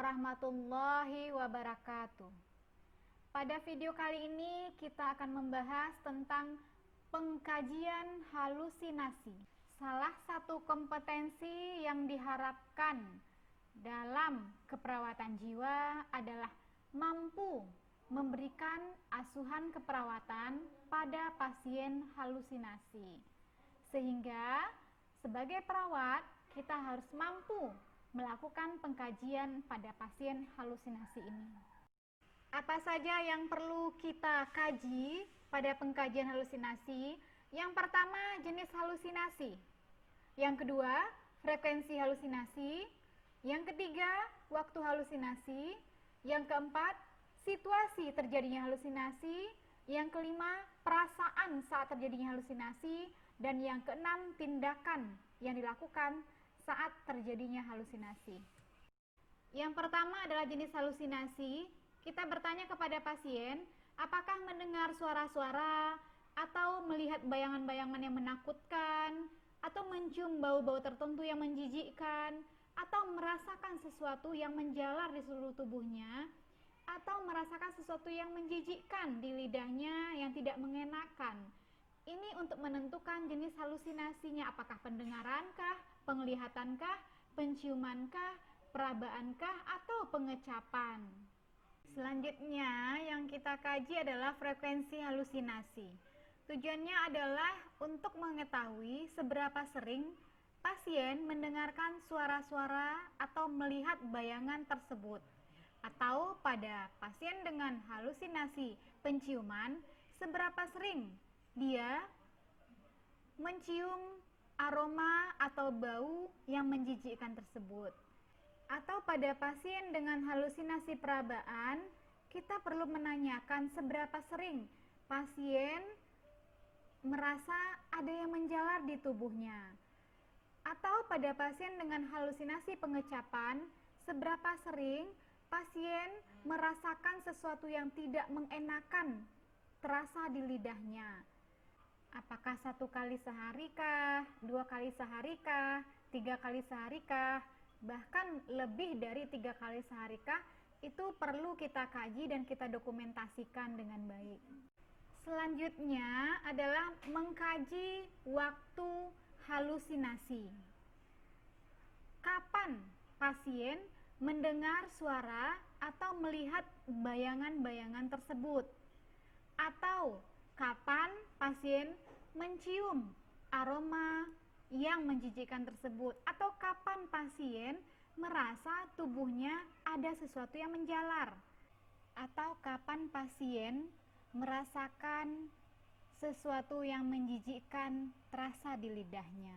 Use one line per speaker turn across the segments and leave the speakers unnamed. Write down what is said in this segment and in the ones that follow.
warahmatullahi wabarakatuh. Pada video kali ini kita akan membahas tentang pengkajian halusinasi. Salah satu kompetensi yang diharapkan dalam keperawatan jiwa adalah mampu memberikan asuhan keperawatan pada pasien halusinasi. Sehingga sebagai perawat kita harus mampu melakukan pengkajian pada pasien halusinasi ini. Apa saja yang perlu kita kaji pada pengkajian halusinasi? Yang pertama, jenis halusinasi. Yang kedua, frekuensi halusinasi. Yang ketiga, waktu halusinasi. Yang keempat, situasi terjadinya halusinasi. Yang kelima, perasaan saat terjadinya halusinasi. Dan yang keenam, tindakan yang dilakukan saat terjadinya halusinasi. Yang pertama adalah jenis halusinasi. Kita bertanya kepada pasien, apakah mendengar suara-suara, atau melihat bayangan-bayangan yang menakutkan, atau mencium bau-bau tertentu yang menjijikkan, atau merasakan sesuatu yang menjalar di seluruh tubuhnya, atau merasakan sesuatu yang menjijikkan di lidahnya yang tidak mengenakan. Ini untuk menentukan jenis halusinasinya, apakah pendengarankah, penglihatankah, penciumankah, perabaankah, atau pengecapan. Selanjutnya yang kita kaji adalah frekuensi halusinasi. Tujuannya adalah untuk mengetahui seberapa sering pasien mendengarkan suara-suara atau melihat bayangan tersebut. Atau pada pasien dengan halusinasi penciuman, seberapa sering dia mencium aroma atau bau yang menjijikkan tersebut. Atau pada pasien dengan halusinasi perabaan, kita perlu menanyakan seberapa sering pasien merasa ada yang menjalar di tubuhnya. Atau pada pasien dengan halusinasi pengecapan, seberapa sering pasien merasakan sesuatu yang tidak mengenakan terasa di lidahnya. Apakah 1 kali sehari kah, 2 kali sehari kah, 3 kali sehari kah, bahkan lebih dari 3 kali sehari kah, itu perlu kita kaji dan kita dokumentasikan dengan baik. Selanjutnya adalah mengkaji waktu halusinasi. Kapan pasien mendengar suara atau melihat bayangan-bayangan tersebut? Atau kapan pasien mencium aroma yang menjijikkan tersebut, atau kapan pasien merasa tubuhnya ada sesuatu yang menjalar, atau kapan pasien merasakan sesuatu yang menjijikkan terasa di lidahnya.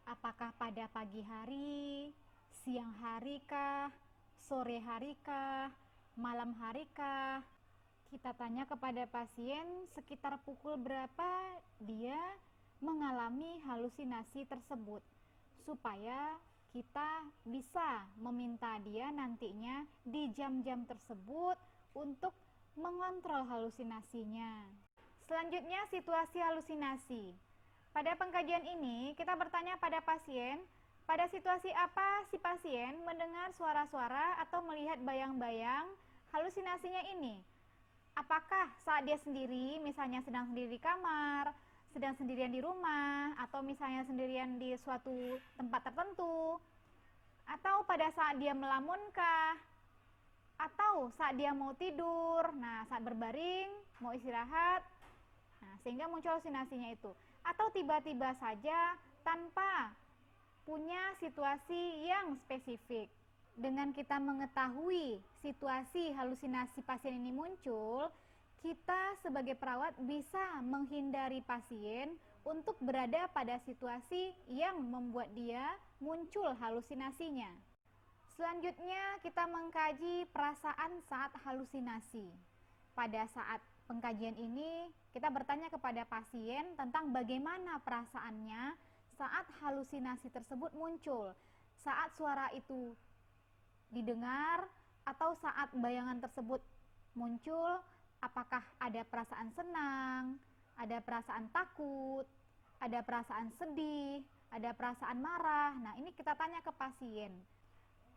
Apakah pada pagi hari, siang hari kah, sore hari kah, malam hari kah? Kita tanya kepada pasien sekitar pukul berapa dia mengalami halusinasi tersebut, supaya kita bisa meminta dia nantinya di jam-jam tersebut untuk mengontrol halusinasinya. Selanjutnya, situasi halusinasi. Pada pengkajian ini kita bertanya pada pasien, pada situasi apa si pasien mendengar suara-suara atau melihat bayang-bayang halusinasinya ini? Apakah saat dia sendiri, misalnya sedang sendiri di kamar, sedang sendirian di rumah, atau misalnya sendirian di suatu tempat tertentu, atau pada saat dia melamunkah, atau saat dia mau tidur, saat berbaring, mau istirahat, sehingga muncul halusinasinya itu. Atau tiba-tiba saja tanpa punya situasi yang spesifik. Dengan kita mengetahui situasi halusinasi pasien ini muncul, kita sebagai perawat bisa menghindari pasien untuk berada pada situasi yang membuat dia muncul halusinasinya. Selanjutnya kita mengkaji perasaan saat halusinasi. Pada saat pengkajian ini kita bertanya kepada pasien tentang bagaimana perasaannya saat halusinasi tersebut muncul, saat suara itu didengar, atau saat bayangan tersebut muncul. Apakah ada perasaan senang, ada perasaan takut, ada perasaan sedih, ada perasaan marah. Nah, ini kita tanya ke pasien.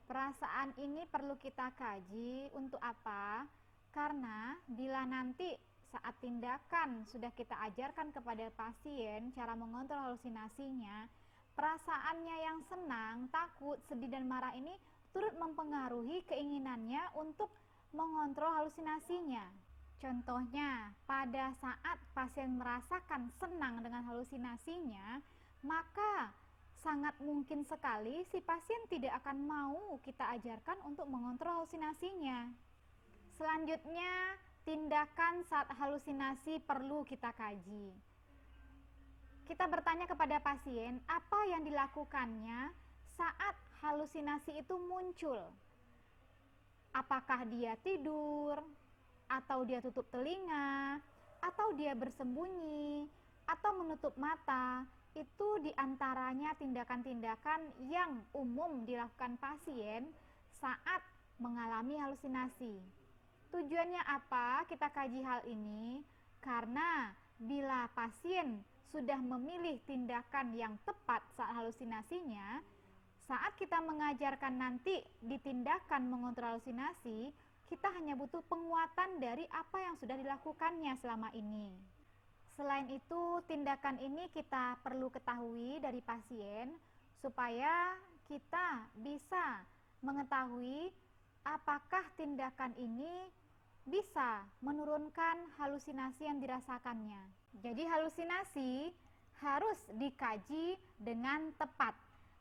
Perasaan ini perlu kita kaji. Untuk apa? Karena bila nanti saat tindakan sudah kita ajarkan kepada pasien cara mengontrol halusinasinya, perasaannya yang senang, takut, sedih, dan marah ini turut mempengaruhi keinginannya untuk mengontrol halusinasinya. Contohnya, pada saat pasien merasakan senang dengan halusinasinya, maka sangat mungkin sekali si pasien tidak akan mau kita ajarkan untuk mengontrol halusinasinya. Selanjutnya, tindakan saat halusinasi perlu kita kaji. Kita bertanya kepada pasien apa yang dilakukannya saat halusinasi itu muncul. Apakah dia tidur, atau dia tutup telinga, atau dia bersembunyi, atau menutup mata. Itu diantaranya tindakan-tindakan yang umum dilakukan pasien saat mengalami halusinasi. Tujuannya apa kita kaji hal ini? Karena bila pasien sudah memilih tindakan yang tepat saat halusinasinya, saat kita mengajarkan nanti di tindakan mengontrol halusinasi, kita hanya butuh penguatan dari apa yang sudah dilakukannya selama ini. Selain itu, tindakan ini kita perlu ketahui dari pasien supaya kita bisa mengetahui apakah tindakan ini bisa menurunkan halusinasi yang dirasakannya. Jadi halusinasi harus dikaji dengan tepat,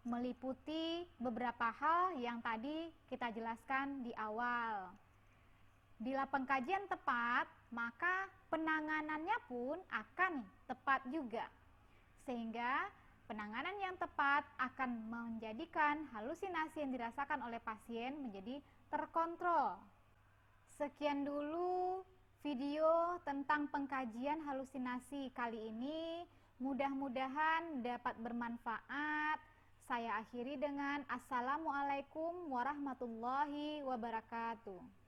meliputi beberapa hal yang tadi kita jelaskan di awal. Bila pengkajian tepat, maka penanganannya pun akan tepat juga. Sehingga penanganan yang tepat akan menjadikan halusinasi yang dirasakan oleh pasien menjadi terkontrol. Sekian dulu video tentang pengkajian halusinasi kali ini. Mudah-mudahan dapat bermanfaat. Saya akhiri dengan Assalamualaikum warahmatullahi wabarakatuh.